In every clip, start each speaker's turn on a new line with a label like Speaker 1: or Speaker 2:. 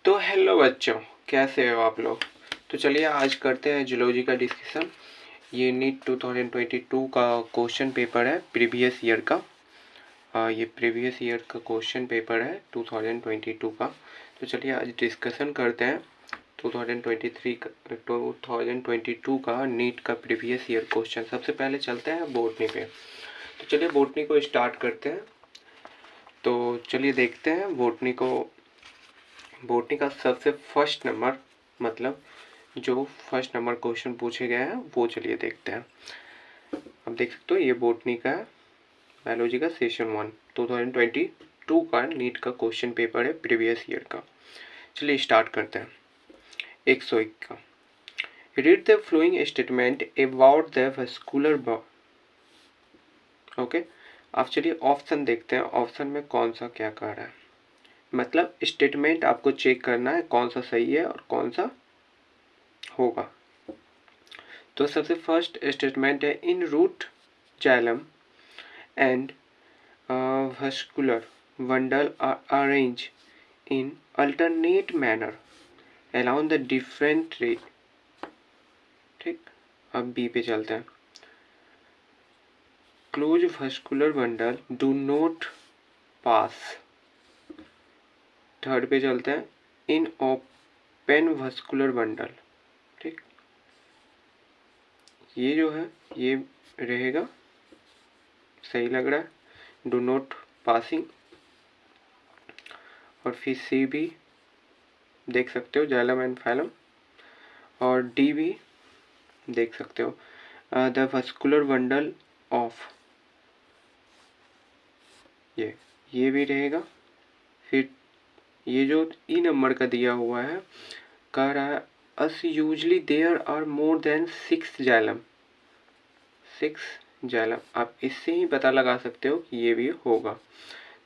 Speaker 1: तो हेलो बच्चों, कैसे हो आप लोग। तो चलिए आज करते हैं जूलॉजी का डिस्कशन। ये नीट 2022 का क्वेश्चन पेपर है प्रीवियस ईयर का। ये प्रीवियस ईयर का क्वेश्चन पेपर है 2022 का। तो चलिए आज डिस्कशन करते हैं 2022 का नीट का प्रीवियस ईयर क्वेश्चन। सबसे पहले चलते हैं बोटनी पे। तो चलिए बोटनी को स्टार्ट करते हैं। तो चलिए देखते हैं बोटनी का सबसे फर्स्ट नंबर, मतलब जो फर्स्ट नंबर क्वेश्चन पूछे गए हैं वो चलिए देखते हैं। अब देख सकते हो ये बोटनी का बायोलॉजी का सेशन 1 2022 का नीट का क्वेश्चन पेपर है प्रीवियस ईयर का। चलिए स्टार्ट करते हैं। 101 का read the following statement about the vascular okay. अब चलिए ऑप्शन देखते हैं, ऑप्शन में कौन सा क्या कह रहा है। मतलब स्टेटमेंट आपको चेक करना है कौन सा सही है और कौन सा होगा। तो सबसे फर्स्ट स्टेटमेंट है in root xylem and vascular bundle are arranged in alternate manner along the different rate। ठीक, अब बी पे चलते हैं। Close vascular bundle do not pass। Third पे चलते हैं इन ओपन vascular bundle। ठीक, ये जो है ये रहेगा, सही लग रहा है, डू नॉट पासिंग। और फिर सी भी देख सकते हो, जाइलम एंड फाइलम। और डी भी देख सकते हो, द वस्कुलर बंडल ऑफ, ये भी रहेगा। फिर ये जो ई नंबर का दिया हुआ है, कह रहा है as usually there are more than 6 xylem. 6 xylem, आप इससे ही पता लगा सकते हो कि ये भी होगा।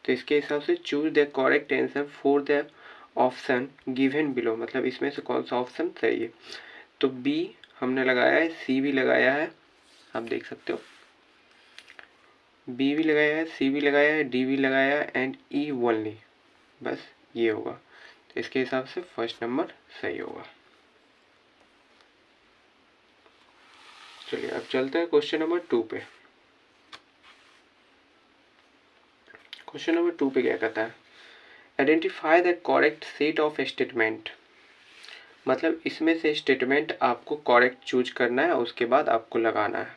Speaker 1: तो इसके हिसाब से choose the correct answer for the option given below, मतलब इसमें से कौन सा ऑप्शन सही है। तो बी हमने लगाया है, सी भी लगाया है, आप देख सकते हो, बी भी लगाया है, सी भी लगाया है, डी भी लगाया है एंड ई ओनली, बस ये होगा। तो इसके हिसाब से फर्स्ट नंबर सही होगा। चलिए अब चलते हैं क्वेश्चन नंबर 2 पे। क्वेश्चन नंबर 2 पे क्या कहता है, identify the correct set of statement. मतलब इसमें से स्टेटमेंट आपको करेक्ट चूज करना है, उसके बाद आपको लगाना है।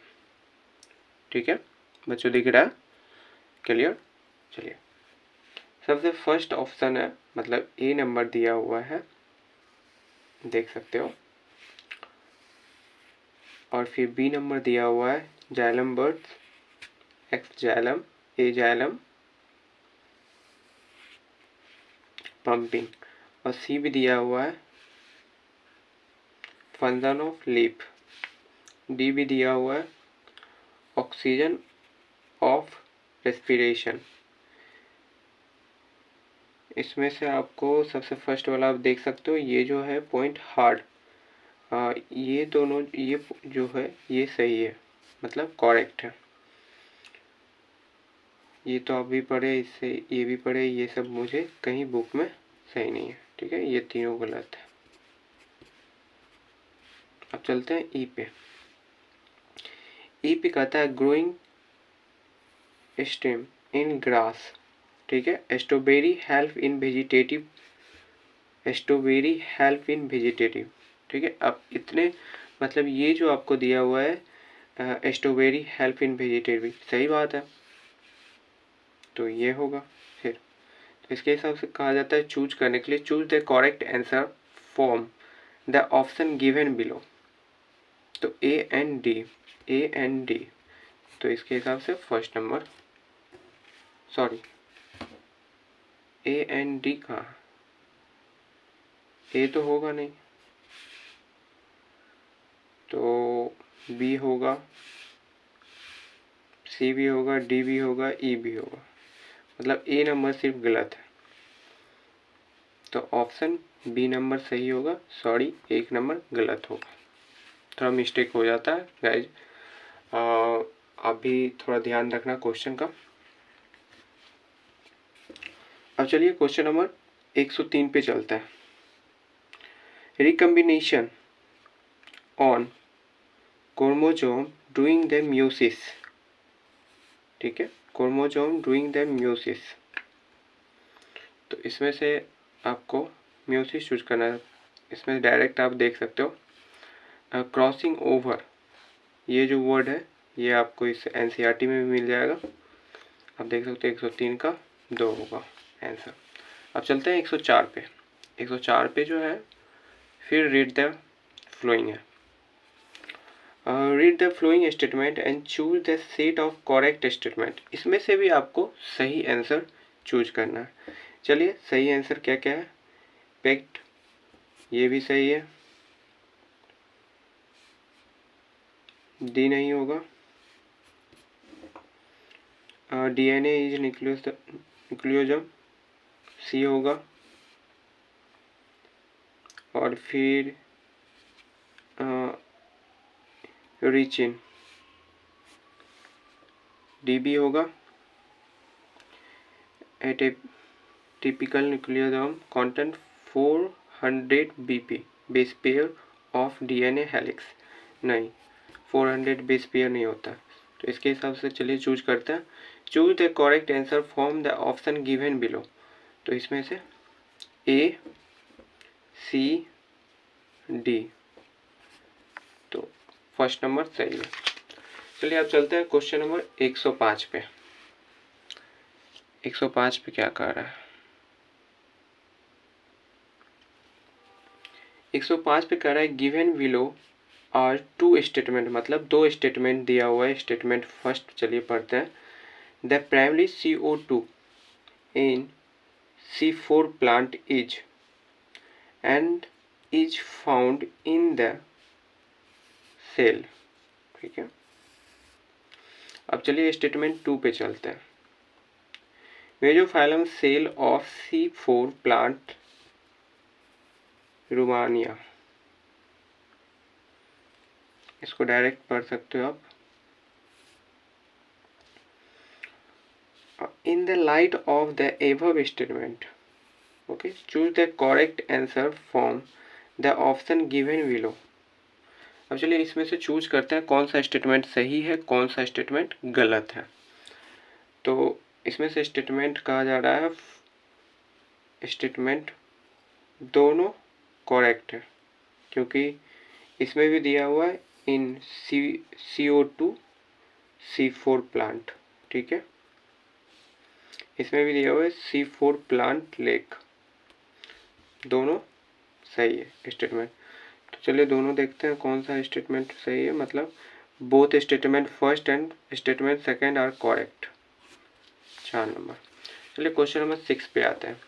Speaker 1: ठीक है बच्चों, दिख रहा है क्लियर। चलिए सबसे फर्स्ट ऑप्शन है, मतलब ए नंबर दिया हुआ है, देख सकते हो। और फिर बी नंबर दिया हुआ है जाइलम बर्ड्स, एक्स जाइलम, ए जाइलम पंपिंग। और सी भी दिया हुआ है फंक्शन ऑफ लीफ। डी भी दिया हुआ है ऑक्सीजन ऑफ रेस्पिरेशन। इसमें से आपको सबसे फर्स्ट वाला आप देख सकते हो, ये जो है पॉइंट हार्ड, ये दोनों ये जो है ये सही है, मतलब करेक्ट है। ये तो आप भी पढ़े, इससे ये भी पढ़े, ये सब मुझे कहीं बुक में सही नहीं है। ठीक है, ये तीनों गलत है। अब चलते हैं ई पे। ई पे कहता है ग्रोइंग स्टेम इन ग्रास। ठीक है, strawberry help in vegetative, strawberry help in vegetative. ठीक है, अब इतने, मतलब ये जो आपको दिया हुआ है स्ट्रॉबेरी हेल्प इन वेजिटेटिव, सही बात है, तो ये होगा। फिर तो इसके हिसाब से कहा जाता है चूज करने के लिए, choose the correct answer from the option given below. तो A and D, A and D, तो इसके हिसाब से first number, sorry A and D कहाँ, ए तो होगा नहीं, तो बी होगा, सी भी होगा, डी भी होगा, ई भी होगा, मतलब ए नंबर सिर्फ गलत है। तो ऑप्शन बी नंबर सही होगा, सॉरी एक नंबर गलत होगा। थोड़ा मिस्टेक हो जाता है गाइज, आप भी थोड़ा ध्यान रखना क्वेश्चन का। अब चलिए क्वेश्चन नंबर 103 पे चलते हैं। recombination on chromosome during the meiosis, ठीक है, क्रोमोसोम डूइंग द म्यूसिस। तो इसमें से आपको म्यूसिस चूज करना है। इसमें डायरेक्ट आप देख सकते हो क्रॉसिंग ओवर, ये जो वर्ड है ये आपको इस एनसीईआरटी में भी मिल जाएगा। आप देख सकते हो 103 का 2 होगा आंसर। अब चलते हैं 104 पे। 104 पे जो है फिर रीड द फ्लोइंग है। Read the following statement and choose the set of correct statement. इसमें से भी आपको सही आंसर चूज करना है। चलिए सही आंसर क्या क्या है। पेक्ट, ये भी सही है, डी नहीं होगा। डीएनए इज न्यूक्लियोजम, सी होगा। और फिर रिचिन, डीबी होगा। At a typical nucleosome content 400 BP base pair of DNA helix, नहीं 400 बेस पेयर नहीं होता। तो इसके हिसाब से चलिए चूज करते हैं। Choose the correct answer from the option given below. तो इसमें से ए, सी, डी, तो फर्स्ट नंबर सही है। चलिए अब चलते हैं क्वेश्चन नंबर 105 पे। 105 पे क्या कह रहा है। 105 पे कह रहा है given below are two statement, मतलब दो स्टेटमेंट दिया हुआ है। स्टेटमेंट फर्स्ट चलिए पढ़ते हैं। The primary CO2 in C4 plant is and is found in the cell, ठीक है। अब चलिए स्टेटमेंट 2 पे चलते हैं। Mesophyll cell of C4 plant Romania, इसको डायरेक्ट पढ़ सकते हो आप। In the light of the above statement, okay, choose the correct answer from the option given below. अब चलिए इसमें से चूज करते हैं कौन सा स्टेटमेंट सही है, कौन सा स्टेटमेंट गलत है। तो इसमें से स्टेटमेंट कहा जा रहा है, स्टेटमेंट दोनों करेक्ट है, क्योंकि इसमें भी दिया हुआ है इन CO2 C4 प्लांट, ठीक है। इसमें भी दिया हुआ है C4 प्लांट लेक, दोनों सही है स्टेटमेंट। तो चलिए दोनों देखते हैं कौन सा स्टेटमेंट सही है, मतलब both statement first and statement second are correct. 4 number. चलिए क्वेश्चन नंबर 6 पे आते हैं।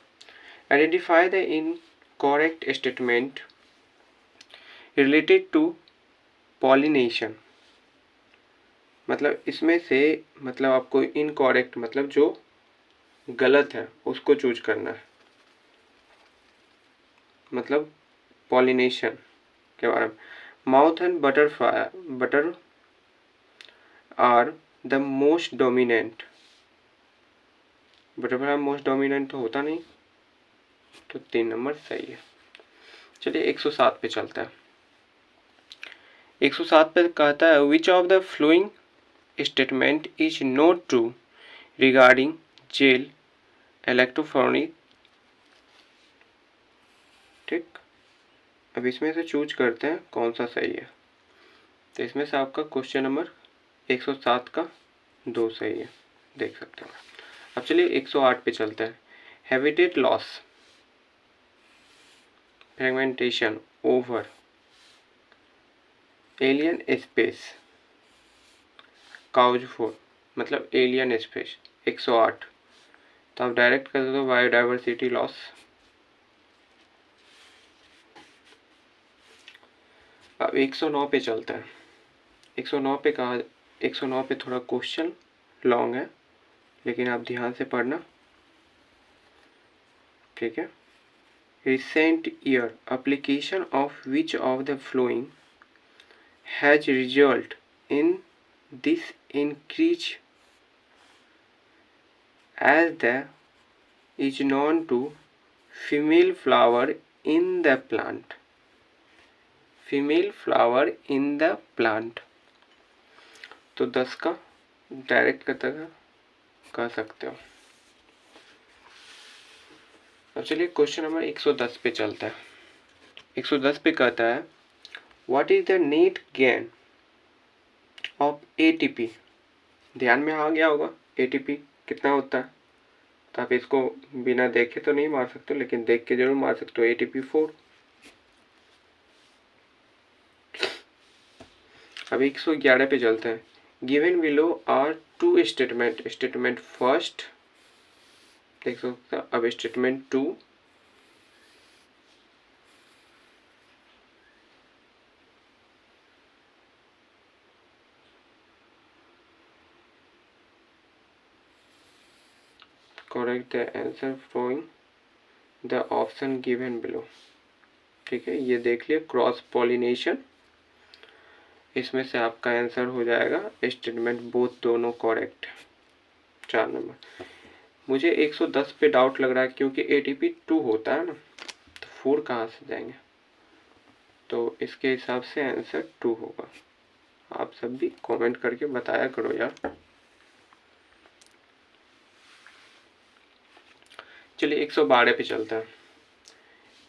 Speaker 1: Identify the incorrect statement related to pollination, मतलब इसमें से मतलब आपको इनकरेक्ट मतलब जो गलत है उसको चूज करना है। मतलब पॉलिनेशन के बारे में, moth and butter are the most dominant. Butterfly most dominant तो होता नहीं, तो 3 नंबर सही है। चलिए 107 पे चलता है। 107 पे कहता है which of the following statement is not true regarding gel electrophoresis, ठीक। अब इसमें से चूज करते हैं कौन सा सही है। तो इसमें से आपका क्वेश्चन नंबर 107 का 2 सही है, देख सकते हैं। अब चलिए 108 पे चलते हैं। Habitat loss, fragmentation over, alien species, cause for मतलब एलियन स्पेस 108। तो आप डायरेक्ट कर दो बायोडाइवर्सिटी लॉस। अब 109 पे चलते हैं। 109 पे कहा, 109 पे थोड़ा क्वेश्चन लॉन्ग है, लेकिन आप ध्यान से पढ़ना, ठीक है। Recent year application of which of the flowing has result in this increase as the is known to female flower in the plant, female flower in the plant. तो 10 का डायरेक्ट कर सकते हो। अब चलिए क्वेश्चन नंबर 110 पे चलता है। 110 पे कहता है what is the net gain of ATP. ध्यान में आ गया होगा एटीपी कितना होता है, तो आप इसको बिना देखे तो नहीं मार सकते, लेकिन देख के जरूर मार सकते हो। एटीपी 4। अब 111 पे चलते हैं। Given below are two statement. Statement first देख सकते हो। अब statement 2, correct the answer from the option given below. ठीक है, ये देख लिया क्रॉस पॉलिनेशन, इसमें से आपका आंसर हो जाएगा स्टेटमेंट बोथ, दोनों करेक्ट। 4 नंबर। मुझे 110 पे डाउट लग रहा है क्योंकि एटीपी 2 होता है ना, तो 4 कहाँ से जाएंगे, तो इसके हिसाब से आंसर 2 होगा। आप सब भी कमेंट करके बताया करो यार। चलिए 112 पे चलता है।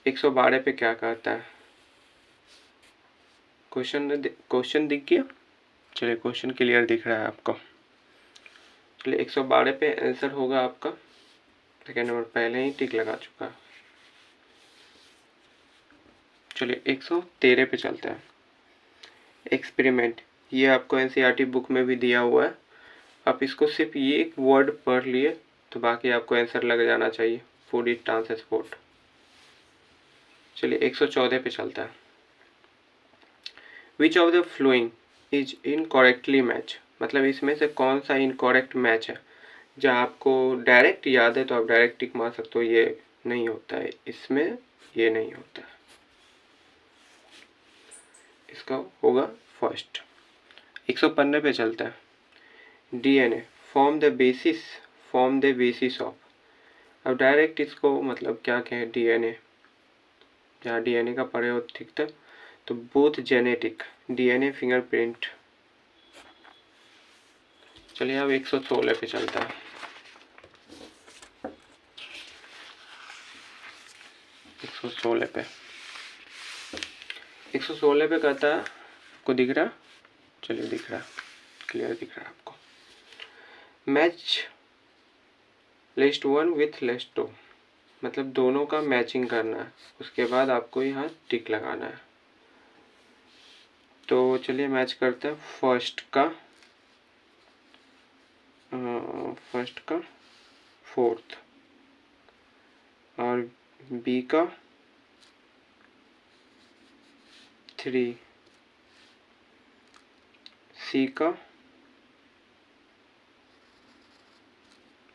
Speaker 1: 112 पे क्या कहता है, क्वेश्चन दिख गया। चलिए क्वेश्चन क्लियर दिख रहा है आपको। चलिए 112 पे आंसर होगा आपका, सेकेंड नंबर पहले ही टिक लगा चुका है। चलिए 113 पे चलते हैं। एक्सपेरिमेंट, ये आपको एनसीईआरटी बुक में भी दिया हुआ है। आप इसको सिर्फ ये एक वर्ड पढ़ लिए तो बाकी आपको आंसर लग जाना चाहिए। Food is transport. चलिए 114 पे चलता है। Which of the following is incorrectly match. मतलब इसमें से कौन सा इनकरेक्ट मैच है। जहाँ आपको डायरेक्ट याद है तो आप डायरेक्ट टिक मार सकते हो, ये नहीं होता है इसमें, ये नहीं होता है। इसका होगा फर्स्ट। 115 पे चलता है। DNA form the basis of. अब डायरेक्ट इसको मतलब क्या कहें, डीएनए, जहाँ डीएनए का प्रयोग ठीक था, तो बोथ जेनेटिक डीएनए फिंगरप्रिंट। चलिए अब 116 पे चलता है। 116 पे कहता है, आपको दिख रहा, चलिए दिख रहा, क्लियर दिख रहा है आपको। मैच लिस्ट 1 विथ लिस्ट 2, मतलब दोनों का मैचिंग करना है, उसके बाद आपको यहाँ टिक लगाना है। तो चलिए मैच करते हैं फर्स्ट का फोर्थ, और बी का 3, सी का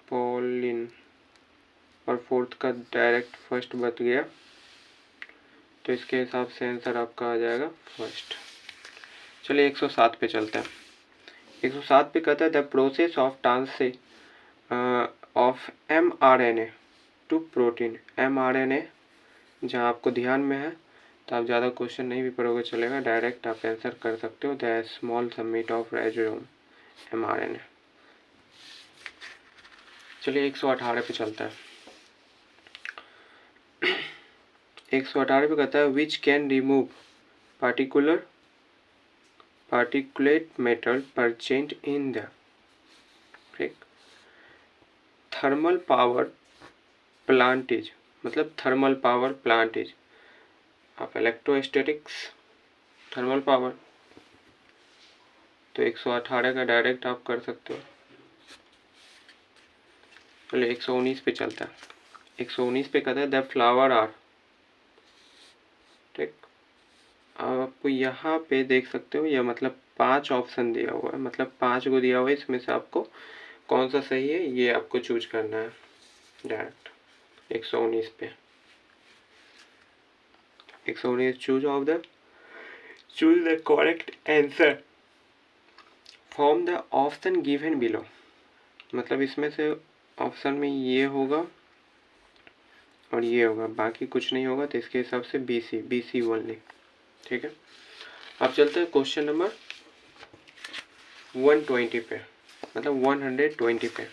Speaker 1: पॉलिन, और फोर्थ का डायरेक्ट फर्स्ट बच गया, तो इसके हिसाब से आंसर आपका आ जाएगा फर्स्ट। चलिए 107 पे चलते हैं। 107 पे कहता है the process of translation of mRNA to protein. mRNA जहाँ आपको ध्यान में है तो आप ज़्यादा क्वेश्चन नहीं भी पढ़ोगे चलेगा, डायरेक्ट आप आंसर कर सकते हो। The small submit of ribosome mRNA। चलिए 118 पे चलता है। 118 पे कहता है which can remove particulate metal present in the thermal power plant is. मतलब थर्मल पावर प्लांट इज, आप इलेक्ट्रोस्टैटिक्स थर्मल पावर, तो 118 का डायरेक्ट आप कर सकते हो। चलिए 119 पे चलता है। 119 पे कहता है द फ्लावर आर, ठीक। अब आपको यहाँ पे देख सकते हो, यह मतलब 5 ऑप्शन दिया हुआ है, मतलब 5 को दिया हुआ है, इसमें से आपको कौन सा सही है ये आपको चूज करना है डायरेक्ट। 119 पे 119 choose the correct answer from the option given below. मतलब इसमें से ऑप्शन में ये होगा और ये होगा, बाकी कुछ नहीं होगा, तो इसके हिसाब से BC ओनली। ठीक है, अब चलते हैं क्वेश्चन नंबर 120 पे, मतलब 120 पे।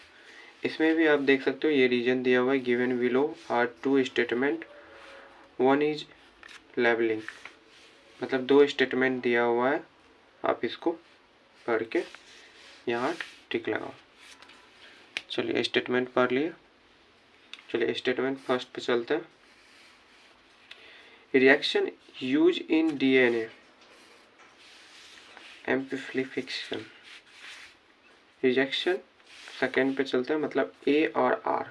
Speaker 1: इसमें भी आप देख सकते हो ये रीजन दिया हुआ है, given below are two statement, one is levelling, मतलब दो स्टेटमेंट दिया हुआ है, आप इसको पढ़ के यहाँ टिक लगाओ। चलिए स्टेटमेंट पढ़ लिए, चलिए स्टेटमेंट फर्स्ट पे चलते हैं। Reaction use in DNA amplification, rejection second पे चलते हैं, मतलब ए और आर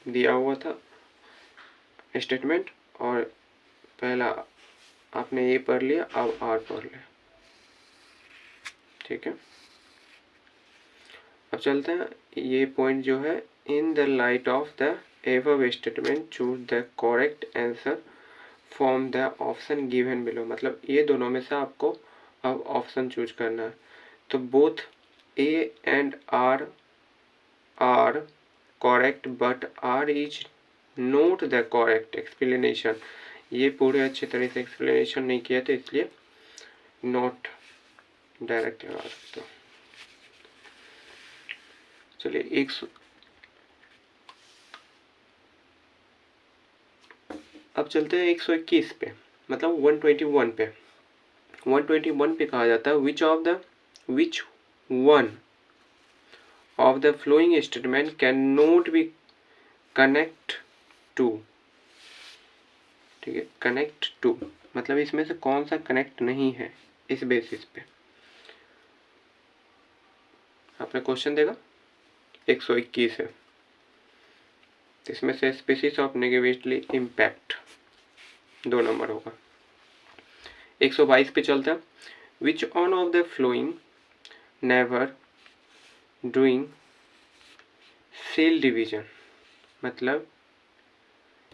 Speaker 1: दिया हुआ था स्टेटमेंट, और पहला आपने ए पढ़ लिया, अब आर पढ़ लिया, ठीक है। अब चलते हैं, ये पॉइंट जो है, in the light of the above statement choose the correct answer from the option given below, मतलब ये दोनों में से आपको अब ऑप्शन चूज करना है। तो both A and R are correct but R is not the correct explanation, ये पूरे अच्छे तरह से एक्सप्लेनेशन नहीं किया तो इसलिए नोट डायरेक्ट लगा सकते हो। चलिए अब चलते हैं 121 पे, मतलब 121 पे। 121 पे कहा जाता है which one of the following statement can not be connect to, ठीक है, कनेक्ट टू मतलब इसमें से कौन सा कनेक्ट नहीं है, इस बेसिस पे आपने क्वेश्चन देगा 121 है, इसमें से species of negatively impact 2 number होगा। 122 पे चलता है, which on of the following never doing cell division, मतलब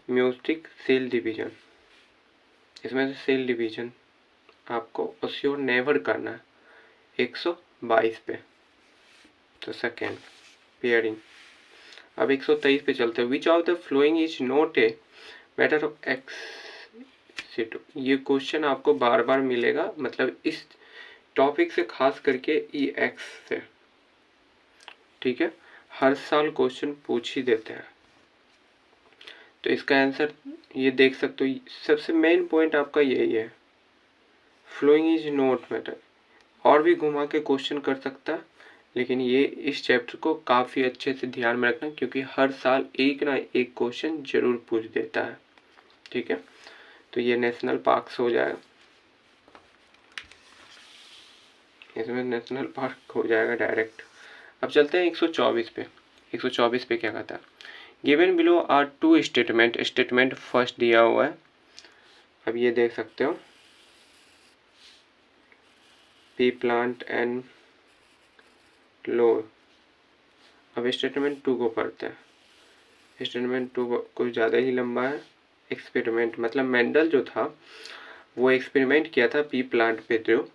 Speaker 1: म्यूजिक सेल डिवीजन, इसमें से सेल डिवीजन आपको अश्योर नेवर करना है 122 पे, तो सेकेंड पेयरिंग। अब 123 पे चलते हैं, which of the following is not a matter of x, ये क्वेश्चन आपको बार बार मिलेगा, मतलब इस टॉपिक से खास करके ई एक्स से, ठीक है, हर साल क्वेश्चन पूछ ही देते हैं। तो इसका आंसर ये देख सकते हो, सबसे मेन पॉइंट आपका यही है, फ्लोइंग इज नॉट मैटर, और भी घुमा के क्वेश्चन कर सकता है, लेकिन ये इस चैप्टर को काफ़ी अच्छे से ध्यान में रखना, क्योंकि हर साल एक ना एक क्वेश्चन जरूर पूछ देता है, ठीक है। तो ये नेशनल पार्क्स हो जाएगा, इसमें नेशनल पार्क हो जाएगा डायरेक्ट। अब चलते हैं 124 पे। 124 पे क्या कहता है, given below are two statement, statement first दिया हुआ है, अब ये देख सकते हो, पी प्लांट एंड लो। अब स्टेटमेंट 2 को पढ़ते हैं, स्टेटमेंट 2 कुछ ज़्यादा ही लंबा है। एक्सपेरिमेंट, मतलब मेंडल जो था वो एक्सपेरिमेंट किया था पी प्लांट पे, जो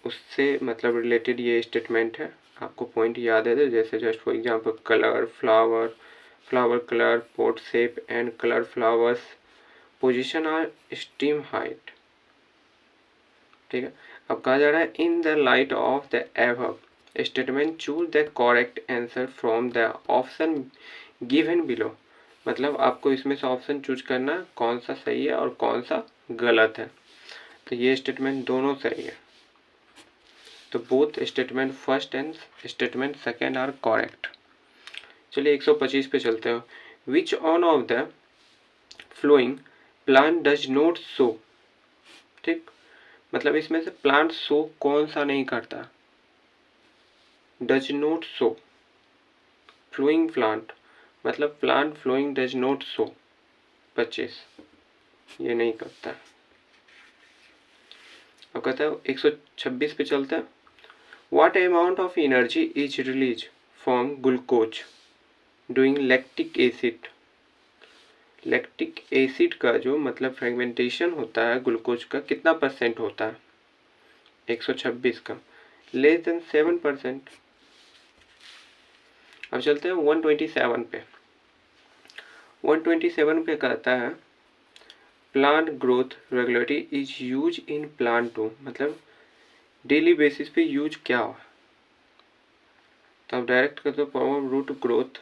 Speaker 1: उससे मतलब रिलेटेड ये स्टेटमेंट है, आपको पॉइंट याद है, जैसे just for example colour, flower colour, pod shape and colour flowers, position और स्टीम हाइट, ठीक है। अब कहा जा रहा है in the light of the above statement choose the correct answer from the option given below, मतलब आपको इसमें से ऑप्शन चूज करना कौन सा सही है और कौन सा गलत है। तो ये स्टेटमेंट दोनों सही है, तो both statement first and statement second are correct. चलिए 125 पे चलते हैं, which on of the following plant does not show, ठीक, मतलब इसमें से प्लांट शो कौन सा नहीं करता, does not show, following plant मतलब plant following does not show 25, ये नहीं करता। अब कहता है 126 पे चलता है, what amount of energy is release from glucose doing lactic acid, lactic acid का जो मतलब फ्रेगमेंटेशन होता है ग्लूकोज का कितना % होता है, 126 का लेस देन 7%। अब चलते हैं 127 पे। 127 पे कहता है plant growth regulatory is use in plant to, मतलब डेली बेसिस पे यूज क्या हो, तो आप डायरेक्ट कर दो promote root growth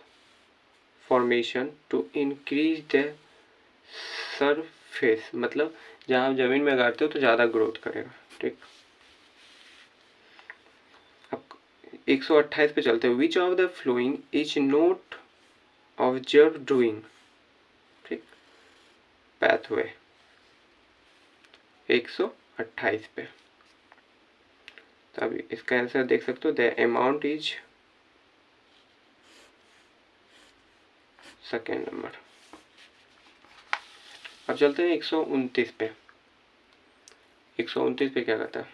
Speaker 1: formation to increase the surface, मतलब जहाँ आप जमीन में गाड़ते हो तो ज़्यादा ग्रोथ करेगा। ठीक, अब 128 पे चलते हैं। Which of the following is note observe doing, ठीक, पैथवे 128 पे। तो अभी इसका आंसर देख सकते हो, the amount is second number. अब चलते हैं 129 पे। 129 पे क्या कहता है,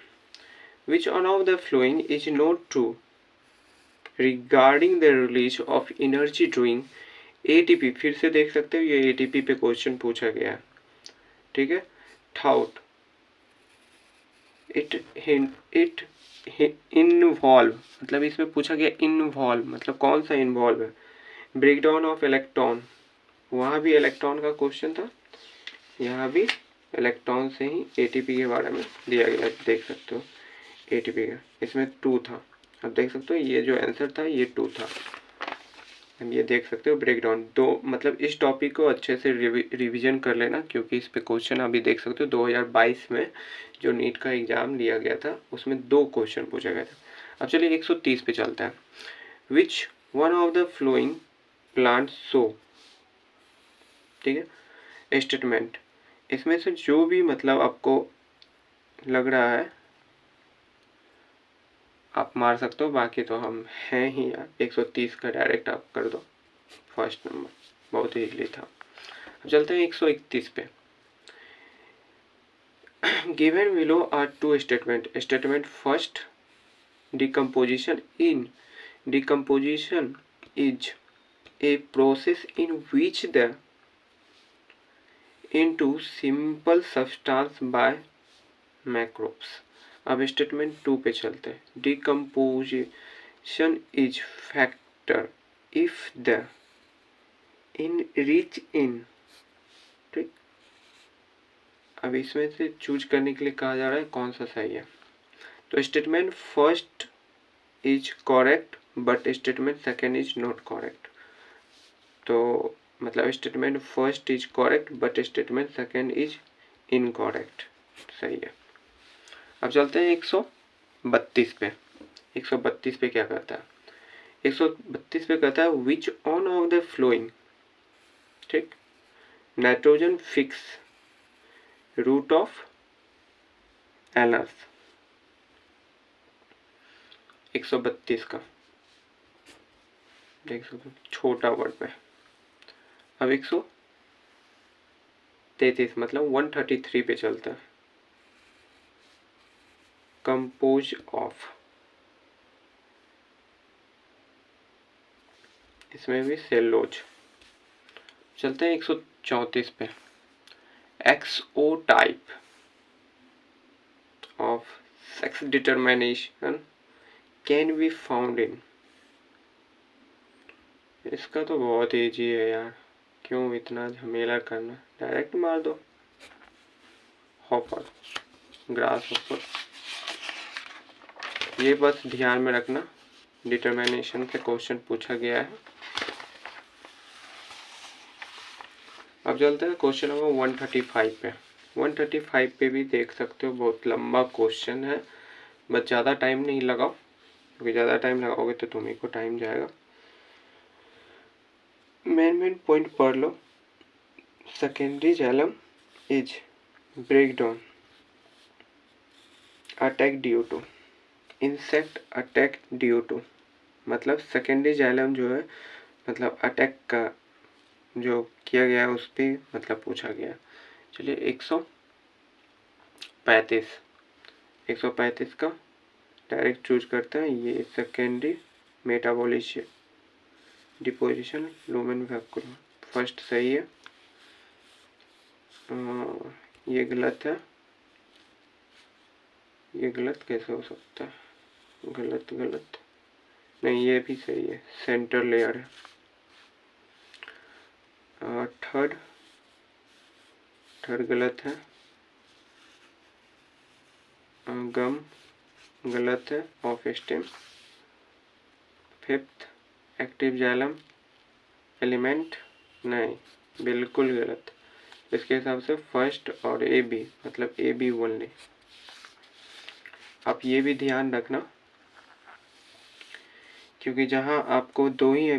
Speaker 1: which one of the following is note true regarding the release of energy during ATP. फिर से देख सकते हो ये एटीपी पे क्वेश्चन पूछा गया है। ठीक है, थाउट इट इन्वॉल्व, मतलब इसमें पूछा गया इन्वॉल्व मतलब कौन सा इन्वॉल्व है, ब्रेकडाउन ऑफ इलेक्ट्रॉन, वहाँ भी इलेक्ट्रॉन का क्वेश्चन था, यहाँ भी इलेक्ट्रॉन से ही एटीपी के बारे में दिया गया, देख सकते हो एटीपी का, इसमें 2 था। अब देख सकते हो ये जो आंसर था ये 2 था। हम ये देख सकते हो ब्रेकडाउन 2, मतलब इस टॉपिक को अच्छे से रिवीजन कर लेना, क्योंकि इस पे क्वेश्चन अभी देख सकते हो 2022 में जो नीट का एग्जाम लिया गया था उसमें 2 क्वेश्चन पूछे गए थे। अब चलिए 130 पे चलता है। Which one of the following plant so, ठीक है, स्टेटमेंट, इसमें से जो भी मतलब आपको लग रहा है आप मार सकते हो, बाकी तो हम हैं ही यार। 130 का डायरेक्ट आप कर दो फर्स्ट नंबर, बहुत ही इजली था। अब चलते हैं 131 पे। Given below are 2 statement, statement first, decomposition is a process in which the into simple substance by microbes। अब स्टेटमेंट 2 पे चलते हैं। Decomposition is factor if the in rich in, ठीक, अब इसमें से चूज करने के लिए कहा जा रहा है कौन सा सही है। तो statement first is correct but statement second is not correct. तो मतलब statement first is correct but statement second is incorrect, सही है। अब चलते हैं 132 पे। 132 पे क्या कहता है, 132 पे कहता है which on of the flowing, ठीक, नाइट्रोजन फिक्स रूट ऑफ एनर्स। 132 का देख सकते छोटा वर्ड पे। अब 133 मतलब 133 पे चलता है। कंपोज ऑफ, इसमें भी सेलोज। चलते हैं 134 पे। XO type of sex determination can be found in, इसका तो बहुत ईजी है यार, क्यों इतना झमेला करना, डायरेक्ट मार दो, हॉपर, ग्रास हॉपर। ये बस ध्यान में रखना डिटरमिनेशन से क्वेश्चन पूछा गया है। अब चलते हैं क्वेश्चन नंबर 135 पे। 135 पे भी देख सकते हो बहुत लंबा क्वेश्चन है, बस ज़्यादा टाइम नहीं लगाओ, क्योंकि ज़्यादा टाइम लगाओगे तो तुम्ही को टाइम जाएगा। मेन पॉइंट पढ़ लो। Secondary xylem is breakdown attack due to insect attack due to, मतलब सेकेंडरी जाइलम जो है मतलब अटैक का जो किया गया है उस पर मतलब पूछा गया। चलिए 135 का डायरेक्ट चूज करते हैं। ये secondary metabolism deposition lumen vacuum, first सही है, ये गलत है, ये गलत कैसे हो सकता है, गलत नहीं, ये भी सही है, सेंटर लेयर है। थर्ड गलत है, गम गलत है, of stem. Fifth active xylem element, नहीं बिल्कुल गलत। इसके हिसाब से फर्स्ट और ए बी, मतलब ए बी ओनली। आप ये भी ध्यान रखना, क्योंकि जहाँ आपको दो ही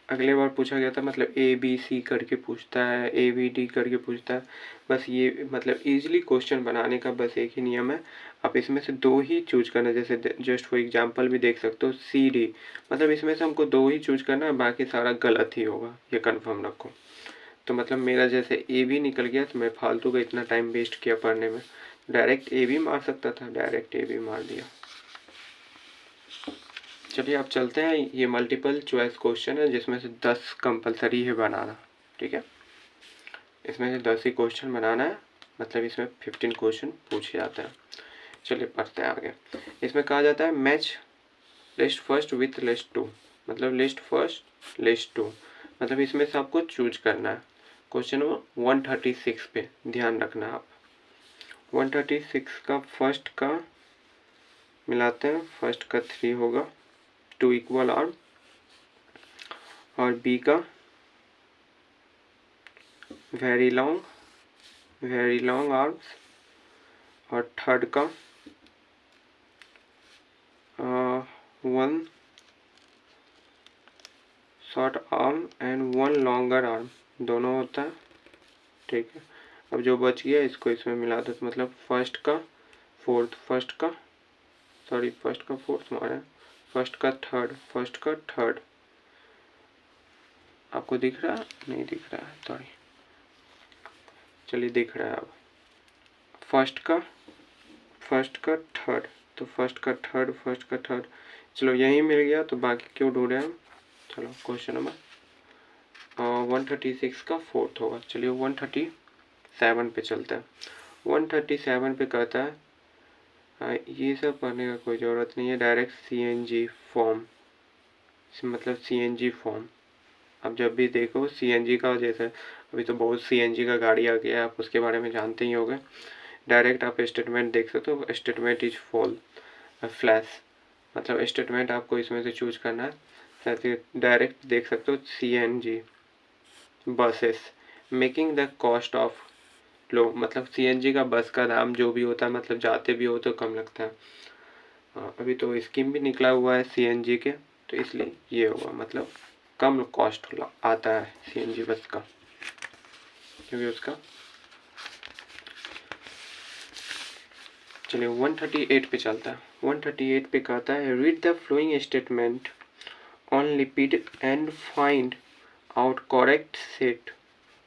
Speaker 1: अगले बार पूछा गया था, मतलब ए बी सी करके पूछता है, ए बी डी करके पूछता है। बस ये मतलब इजीली क्वेश्चन बनाने का बस एक ही नियम है, आप इसमें से दो ही चूज करना। जैसे जस्ट फॉर एग्जांपल भी देख सकते हो सी डी, मतलब इसमें से हमको दो ही चूज करना है, बाकी सारा गलत ही होगा, ये कन्फर्म रखो। तो मतलब मेरा जैसे ए बी निकल गया, तो मैं फालतू का इतना टाइम वेस्ट किया पढ़ने में, डायरेक्ट ए बी मार सकता था, डायरेक्ट ए बी मार दिया। चलिए आप चलते हैं, ये मल्टीपल चॉइस क्वेश्चन है जिसमें से 10 कंपलसरी है बनाना, ठीक है। इसमें से 10 ही क्वेश्चन बनाना है, मतलब इसमें 15 क्वेश्चन पूछे जाते हैं। चलिए पढ़ते हैं आगे। इसमें कहा जाता है match list first with list two, मतलब लिस्ट फर्स्ट लिस्ट टू, मतलब इसमें से आपको चूज करना है। क्वेश्चन नंबर 136 पे ध्यान रखना आप। 136 का फर्स्ट का मिलाते हैं, फर्स्ट का 3 होगा, 2 इक्वल आर्म, और बी का वेरी लॉन्ग आर्म्स, और थर्ड का 1 short arm and 1 longer arm, दोनों होता है, ठीक है। अब जो बच गया इसको इसमें मिला दो, तो मतलब फर्स्ट का फोर्थ, फर्स्ट का फोर्थ मारे, फर्स्ट का थर्ड, आपको दिख रहा है? नहीं दिख रहा है, सॉरी, चलिए दिख रहा है अब। फर्स्ट का थर्ड, तो फर्स्ट का थर्ड, चलो यही मिल गया, तो बाकी क्यों ढूंढे हम। चलो क्वेश्चन नंबर 136 का फोर्थ होगा। चलिए 137 पे चलते हैं। 137 पे कहता है ये सब पढ़ने का कोई ज़रूरत नहीं है, डायरेक्ट CNG फॉर्म, मतलब CNG फॉर्म। अब जब भी देखो CNG का, जैसे अभी तो बहुत CNG का गाड़ी आ गया है, आप उसके बारे में जानते ही होंगे। डायरेक्ट आप स्टेटमेंट देख सकते हो, स्टेटमेंट इज फॉल फ्लैश, मतलब स्टेटमेंट आपको इसमें से चूज करना है। जैसे डायरेक्ट देख सकते हो CNG buses making the cost of low, मतलब CNG का बस का दाम जो भी होता है, मतलब जाते भी हो तो कम लगता है। अभी तो स्कीम भी निकला हुआ है CNG के, तो इसलिए ये होगा, मतलब कम कॉस्ट आता है CNG बस का, क्योंकि उसका। चलिए 138 पे चलता है। 138 पे कहता है read the following statement on lipid and find out correct set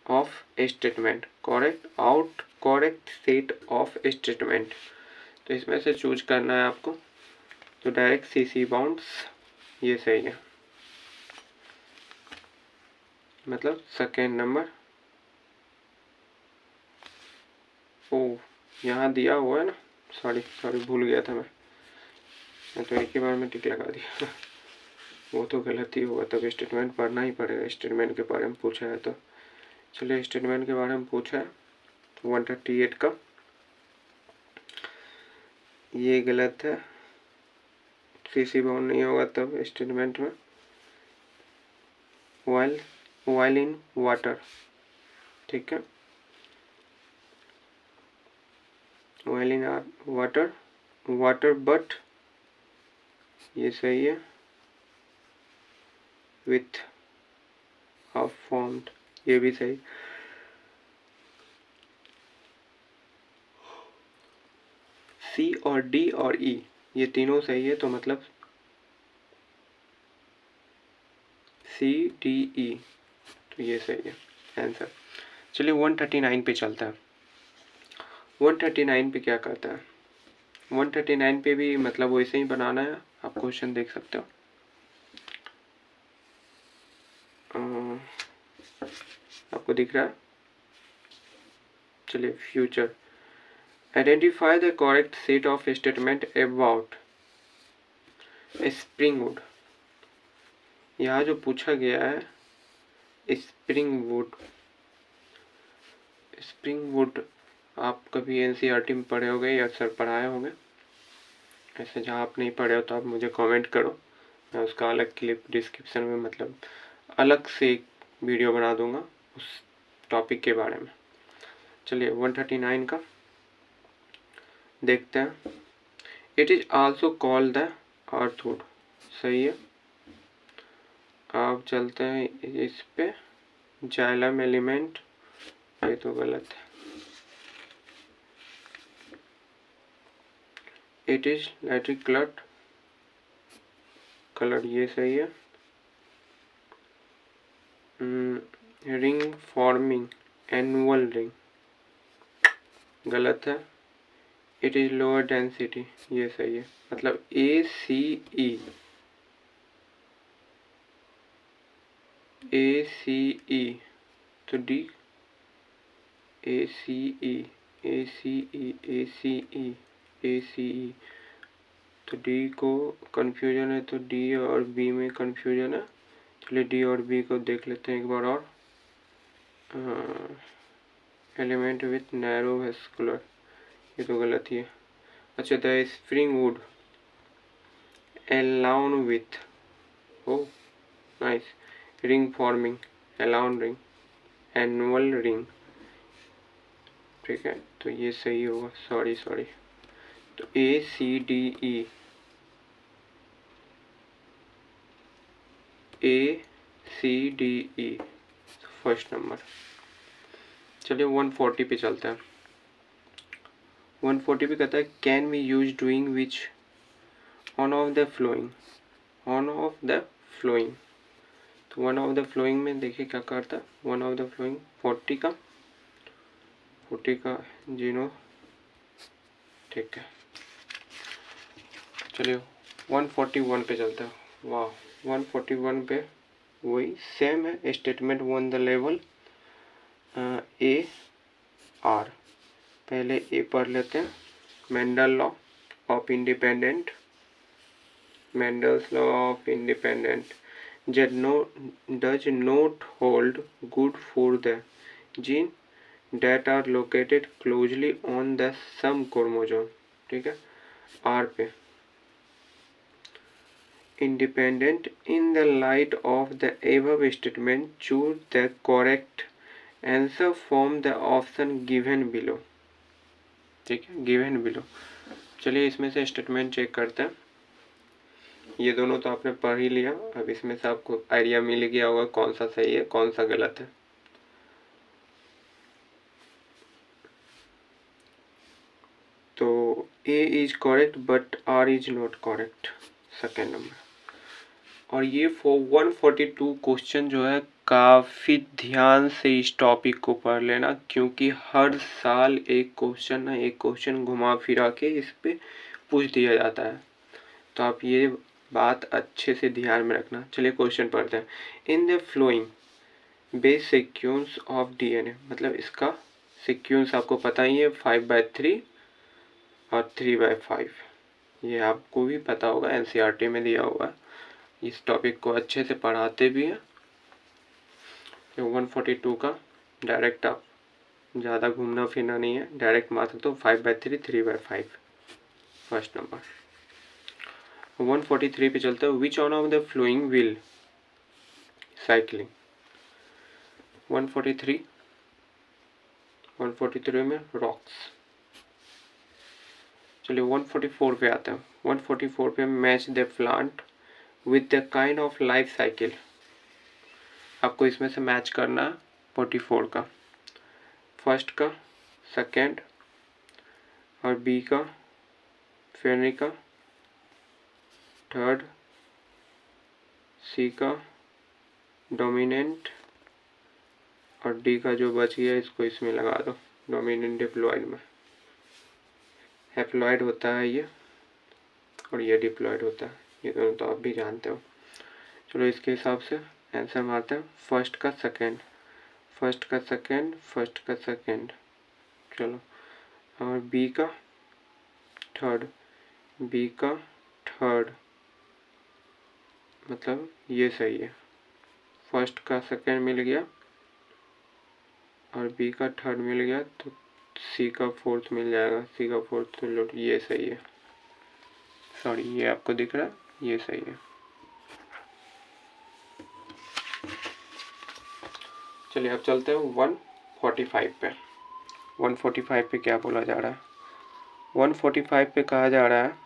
Speaker 1: of statement, correct set of statement. तो इसमें से चूज करना है आपको, तो डायरेक्ट CC बाउंड्स, ये सही है, मतलब सेकेंड नंबर। ओ यहाँ दिया हुआ है ना, सॉरी भूल गया था मैं तो एक ही बार में टिक लगा दिया वो तो गलत ही होगा, तब स्टेटमेंट पढ़ना ही पड़ेगा, स्टेटमेंट के बारे में पूछा है तो। चलिए स्टेटमेंट के बारे में पूछा है 138 का, ये गलत है, CC बाउंड नहीं होगा तब स्टेटमेंट में। वाइल इन वाटर, ठीक है, वाइल इन वाटर बट, ये सही है, विथ हाफ फॉर्म्ड, ये भी सही। C और D और E ये तीनों सही है, तो मतलब CDE, तो ये सही है आंसर। चलिए 139 पे चलता है। 139 पे क्या कहता है, 139 पे भी मतलब वैसे ही बनाना है, आप क्वेश्चन देख सकते हो। आपको दिख रहा है, चलिए future, identify the correct set of statement about Springwood. यहाँ जो पूछा गया है स्प्रिंगवुड आप कभी एनसीईआरटी में पढ़े होंगे या सर पढ़ाए होंगे, ऐसे जहाँ आप नहीं पढ़े हो तो आप मुझे कमेंट करो, मैं उसका अलग क्लिप डिस्क्रिप्शन में मतलब अलग से एक वीडियो बना दूंगा उस टॉपिक के बारे में। चलिए 139 का देखते हैं। It is also called the heartwood, सही है। अब चलते हैं इस पे, जाइलम एलिमेंट, ये तो गलत है। इट इज लाइटली कलर्ड, ये सही है। रिंग फॉर्मिंग एनुअल रिंग, गलत है। इट इज लोअर डेंसिटी, ये सही है। मतलब ACE तो D, ACE तो D को कंफ्यूजन है, तो D और B में कंफ्यूजन है। चलिए D और B को देख लेते हैं एक बार और। एलिमेंट विथ नैरो वेस्कुलर, ये तो गलत ही है। अच्छा, the spring wood along with, oh nice, ring forming along ring annual ring, ठीक है, तो ये सही होगा। सॉरी तो ACDE फर्स्ट नंबर। चलिए 140 पे चलते हैं। 140 पे कहता है can we use doing which on of the following, तो वन ऑफ द फ्लोइंग में देखिए क्या करता है। वन ऑफ द फ्लोइंग 40 का जीनो, ठीक है। चलिए 141 पे चलते हैं। वाह, 141 पे वही सेम है, statement one the level AR। पहले ए पढ़ लेते हैं। Mendel's law of independent does not hold good for the gene that are located closely on the some chromosome, ठीक है। R पे independent, in the light of the above statement choose the correct answer from the option given below, ठीक है, given below। चलिए इसमें से statement check करते हैं। ये दोनों तो आपने पढ़ ही लिया, अब इसमें से आपको आइडिया मिल गया होगा कौन सा सही है कौन सा गलत है। तो A is correct but R is not correct, second number. और ये 142 क्वेश्चन जो है काफ़ी ध्यान से इस टॉपिक को पढ़ लेना, क्योंकि हर साल एक क्वेश्चन घुमा फिरा के इस पे पूछ दिया जाता है, तो आप ये बात अच्छे से ध्यान में रखना। चलिए क्वेश्चन पढ़ते हैं। In the flowing base sequence of DNA, मतलब इसका सीक्वेंस आपको पता ही है 5/3 और 3/5, ये आपको भी पता होगा, NCERT में दिया होगा, इस टॉपिक को अच्छे से पढ़ाते भी हैं। तो 142 का डायरेक्ट, आप ज़्यादा घूमना फिरना नहीं है, डायरेक्ट मात्र तो 5/3 3/5 फर्स्ट नंबर। 143 पे चलता है। Which on of the following will cycling, 143 में रॉक्स। चलिए 144 पे आते हैं। 144 पे match the plant with the kind of life cycle, आपको इसमें से मैच करना 44 का, फर्स्ट का, सेकेंड और बी का फेनी का, थर्ड सी का डोमिनेंट और डी का जो बच गया इसको इसमें लगा दो, डोमिनेंट डिप्लॉयड में। हैप्लॉयड होता है ये और ये डिप्लॉयड होता है, ये दोनों तो आप भी जानते हो। चलो इसके हिसाब से आंसर मारते हैं। फर्स्ट का सेकेंड, चलो, और बी का थर्ड, मतलब ये सही है। फर्स्ट का सेकेंड मिल गया और बी का थर्ड मिल गया, तो सी का फोर्थ मिल जाएगा, सी का फोर्थ लोट, ये सही है, सॉरी ये आपको दिख रहा है, ये सही है। चलिए अब चलते हैं 145 पे। 145 पे क्या बोला जा रहा है? 145 पे कहा जा रहा है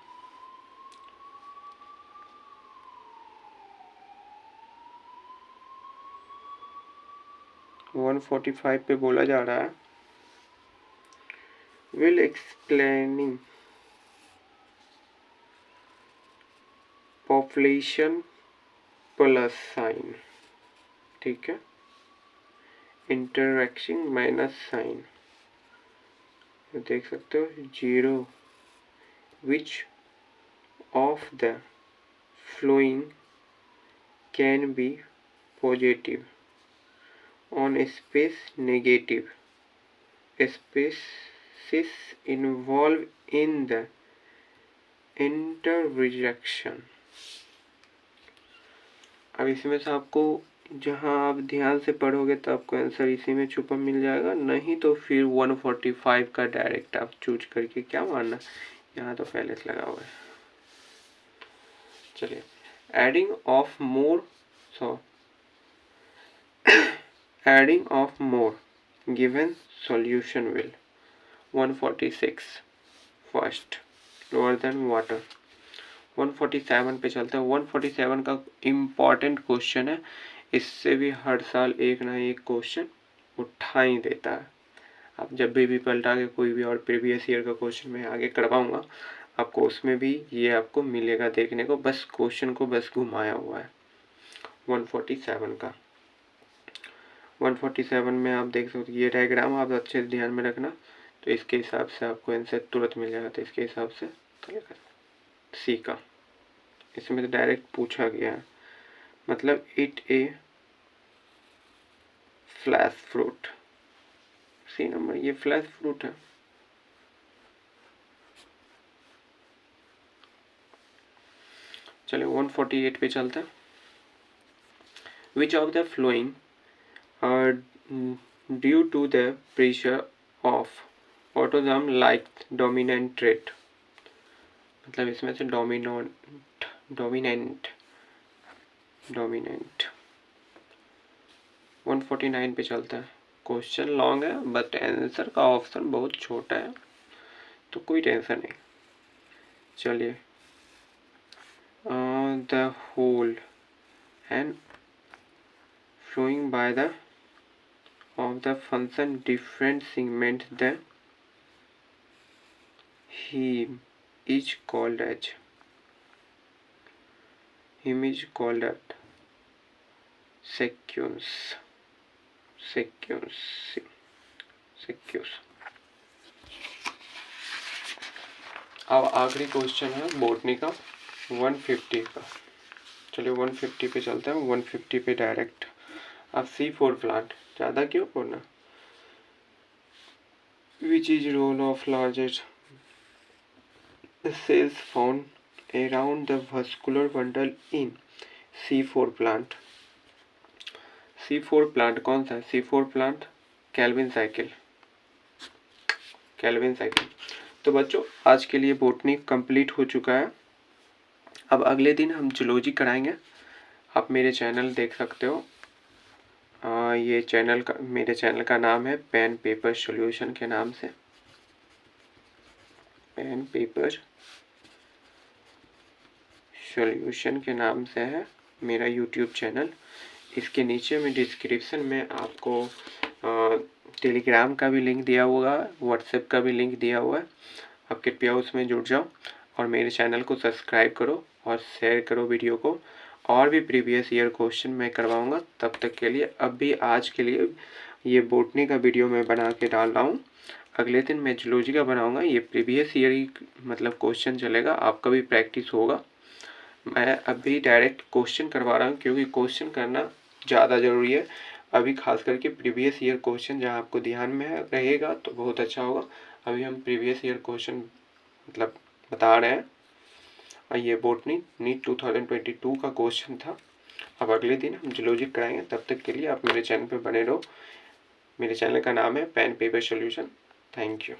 Speaker 1: 145 पे बोला जा रहा है will explaining population plus sign, ठीक है, इंटरैक्शन माइनस साइन, देख सकते हो 0 विच of the flowing can be positive on space negative species involved in the interrejection। अब इसमें से आपको जहाँ आप ध्यान से पढ़ोगे तो आपको आंसर इसी में छुपा मिल जाएगा, नहीं तो फिर 145 का डायरेक्ट आप चूज करके क्या मानना, यहाँ तो पहले से लगा हुआ है। चलिए adding of more, adding of more given solution will 146 first lower than water। 147 पे चलते हैं। 147 का इम्पॉर्टेंट क्वेश्चन है, इससे भी हर साल एक ना एक क्वेश्चन उठा ही देता है। आप जब भी पलटा के कोई भी और प्रीवियस ईयर का क्वेश्चन मैं आगे करवाऊंगा आपको, उसमें भी ये आपको मिलेगा देखने को, बस क्वेश्चन को बस घुमाया हुआ है 147 का। 147 में आप देख सकते, ये डायग्राम आप अच्छे से ध्यान में रखना, तो इसके हिसाब से आपको आंसर तुरंत मिल जाएगा। तो इसके हिसाब से सी का, इसमें तो डायरेक्ट पूछा गया है, मतलब it a fleshy fruit, C number, ये फ्लैश फ्रूट है। चलिए 148 पे चलते हैं। Which of the following due to the pressure of autosome like dominant trait, मतलब इसमें से डोमिनेंट 149 पे चलता है। क्वेश्चन लॉन्ग है बट आंसर का ऑप्शन बहुत छोटा है, तो कोई टेंशन नहीं। चलिए the whole and flowing by the of the function different segment the heme is called as sequence। अब आखिरी क्वेश्चन है बॉटनी का 150 का। चलिए 150 पे चलते हैं। 150 पे डायरेक्ट अब C4 प्लांट, ज़्यादा क्यों पढ़ना, which is role of largest cells found around the vascular bundle in C4 plant। C4 plant कौन सा है? C4 plant Calvin cycle. तो बच्चों आज के लिए बोटनी कंप्लीट हो चुका है। अब अगले दिन हम जूलॉजी कराएंगे। आप मेरे चैनल देख सकते हो, ये मेरे चैनल का नाम है पेन पेपर सॉल्यूशन के नाम से, पेन पेपर सॉल्यूशन के नाम से है मेरा यूट्यूब चैनल। इसके नीचे में डिस्क्रिप्शन में आपको टेलीग्राम का भी लिंक दिया हुआ है, व्हाट्सएप का भी लिंक दिया हुआ है। आप कृपया उसमें जुड़ जाओ और मेरे चैनल को सब्सक्राइब करो और शेयर करो वीडियो को। और भी प्रीवियस ईयर क्वेश्चन मैं करवाऊंगा। तब तक के लिए अभी आज के लिए ये बोटनी का वीडियो मैं बना के डाल रहा हूँ। अगले दिन मैं जूलॉजी का बनाऊंगा। ये प्रीवियस ईयर ही मतलब क्वेश्चन चलेगा, आपका भी प्रैक्टिस होगा। मैं अभी डायरेक्ट क्वेश्चन करवा रहा हूँ क्योंकि क्वेश्चन करना ज़्यादा ज़रूरी है। अभी खास करके प्रीवियस ईयर क्वेश्चन जहाँ आपको ध्यान में रहेगा तो बहुत अच्छा होगा। अभी हम प्रीवियस ईयर क्वेश्चन मतलब बता रहे हैं। और ये बोटनी नीट 2022 का क्वेश्चन था। अब अगले दिन हम जूलॉजी कराएंगे। तब तक के लिए आप मेरे चैनल पे बने रहो। मेरे चैनल का नाम है pen paper solution. Thank you.